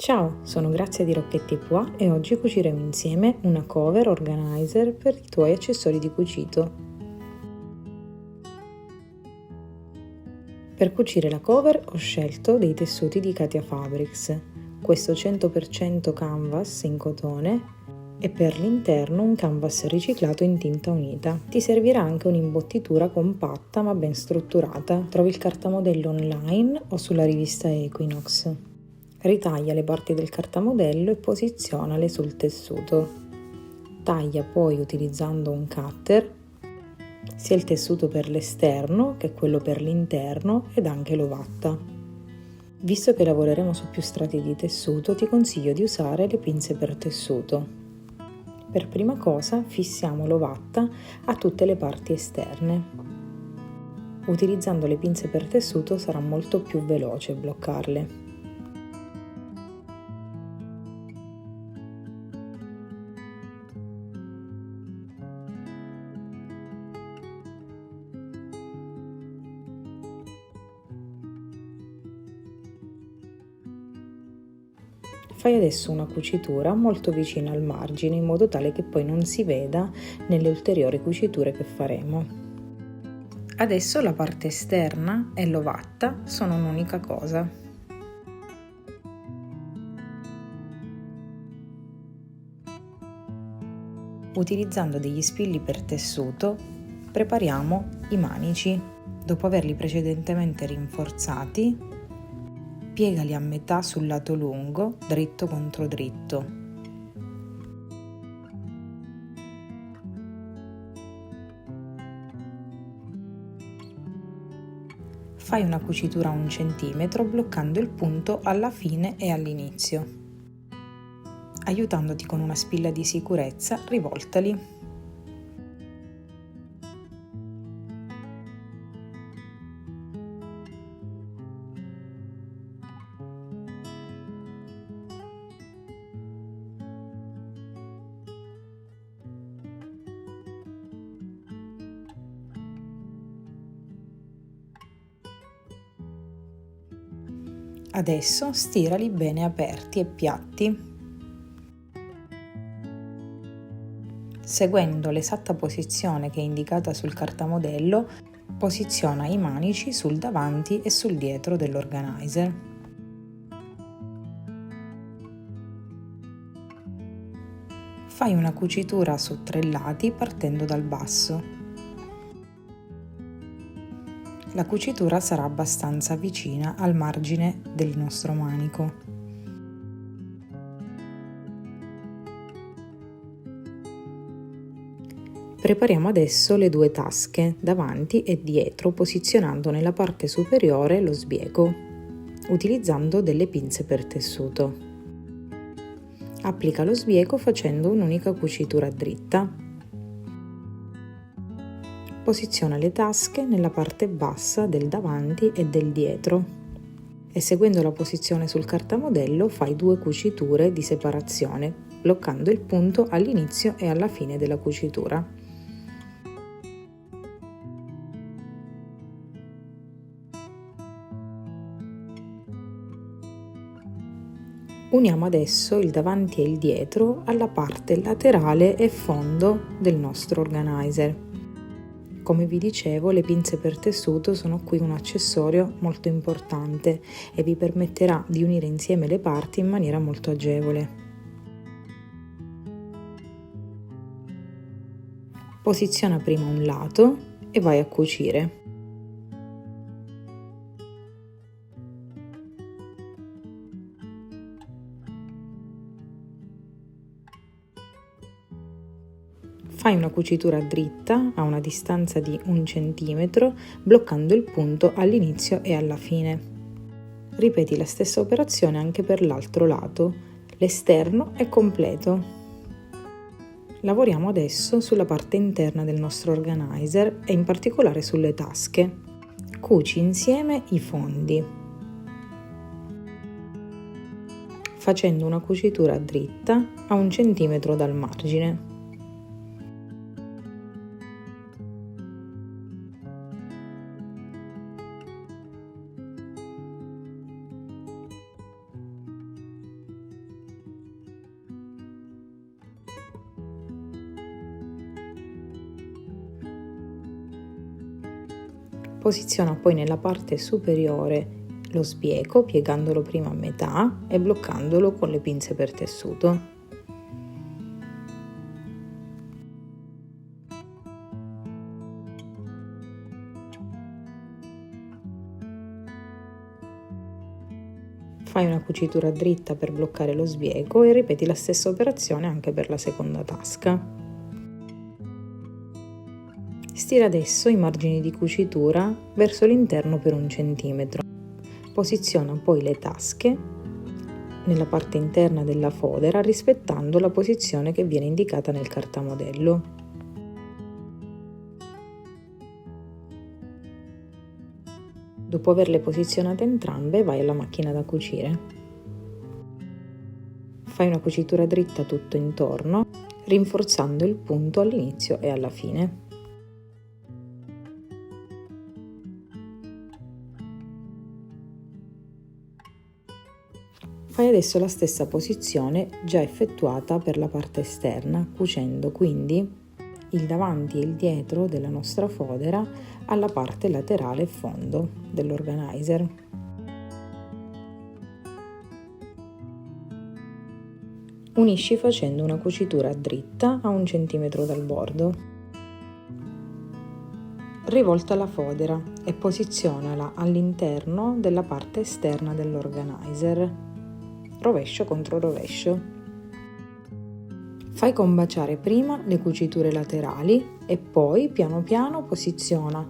Ciao, sono Grazia di Rocchetti Pois e oggi cuciremo insieme una cover organizer per i tuoi accessori di cucito. Per cucire la cover ho scelto dei tessuti di Katia Fabrics, questo 100% canvas in cotone e per l'interno un canvas riciclato in tinta unita. Ti servirà anche un'imbottitura compatta ma ben strutturata. Trovi il cartamodello online o sulla rivista Equinox. Ritaglia le parti del cartamodello e posizionale sul tessuto. Taglia poi utilizzando un cutter sia il tessuto per l'esterno che quello per l'interno ed anche l'ovatta. Visto che lavoreremo su più strati di tessuto, ti consiglio di usare le pinze per tessuto. Per prima cosa fissiamo l'ovatta a tutte le parti esterne. Utilizzando le pinze per tessuto sarà molto più veloce bloccarle. Fai adesso una cucitura molto vicina al margine in modo tale che poi non si veda nelle ulteriori cuciture che faremo. Adesso la parte esterna e l'ovatta sono un'unica cosa. Utilizzando degli spilli per tessuto prepariamo i manici. Dopo averli precedentemente rinforzati, piegali a metà sul lato lungo, dritto contro dritto. Fai una cucitura a 1 centimetro bloccando il punto alla fine e all'inizio. Aiutandoti con una spilla di sicurezza, rivoltali. Adesso stirali bene aperti e piatti. Seguendo l'esatta posizione che è indicata sul cartamodello, posiziona i manici sul davanti e sul dietro dell'organizer. Fai una cucitura su 3 lati partendo dal basso. La cucitura sarà abbastanza vicina al margine del nostro manico. Prepariamo adesso le 2 tasche, davanti e dietro, posizionando nella parte superiore lo sbiego, utilizzando delle pinze per tessuto. Applica lo sbiego facendo un'unica cucitura dritta. Posiziona le tasche nella parte bassa del davanti e del dietro e seguendo la posizione sul cartamodello fai 2 cuciture di separazione, bloccando il punto all'inizio e alla fine della cucitura. Uniamo adesso il davanti e il dietro alla parte laterale e fondo del nostro organizer. Come vi dicevo, le pinze per tessuto sono qui un accessorio molto importante e vi permetterà di unire insieme le parti in maniera molto agevole. Posiziona prima un lato e vai a cucire. Fai una cucitura dritta a una distanza di 1 centimetro, bloccando il punto all'inizio e alla fine. Ripeti la stessa operazione anche per l'altro lato. L'esterno è completo. Lavoriamo adesso sulla parte interna del nostro organizer e in particolare sulle tasche. Cuci insieme i fondi, facendo una cucitura dritta a 1 centimetro dal margine. Posiziona poi nella parte superiore lo sbieco piegandolo prima a metà e bloccandolo con le pinze per tessuto. Fai una cucitura dritta per bloccare lo sbieco e ripeti la stessa operazione anche per la seconda tasca. Stira adesso i margini di cucitura verso l'interno per 1 centimetro. Posiziona poi le tasche nella parte interna della fodera rispettando la posizione che viene indicata nel cartamodello. Dopo averle posizionate entrambe, vai alla macchina da cucire. Fai una cucitura dritta tutto intorno, rinforzando il punto all'inizio e alla fine. Fai adesso la stessa posizione già effettuata per la parte esterna, cucendo quindi il davanti e il dietro della nostra fodera alla parte laterale e fondo dell'organizer. Unisci facendo una cucitura dritta a 1 centimetro dal bordo. Rivolta la fodera e posizionala all'interno della parte esterna dell'organizer, rovescio contro rovescio. Fai combaciare prima le cuciture laterali e poi piano piano posiziona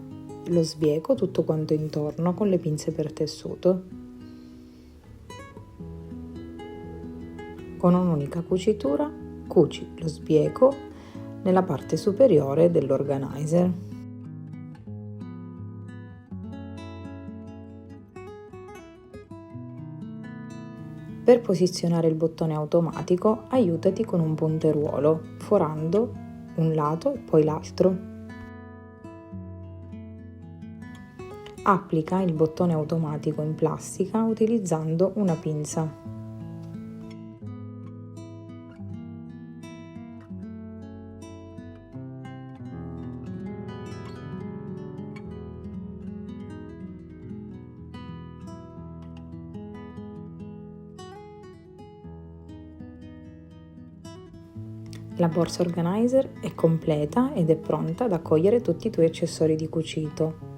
lo sbieco tutto quanto intorno con le pinze per tessuto. Con un'unica cucitura cuci lo sbieco nella parte superiore dell'organizer. Per posizionare il bottone automatico, aiutati con un punteruolo, forando un lato e poi l'altro. Applica il bottone automatico in plastica utilizzando una pinza. La borsa organizer è completa ed è pronta ad accogliere tutti i tuoi accessori di cucito.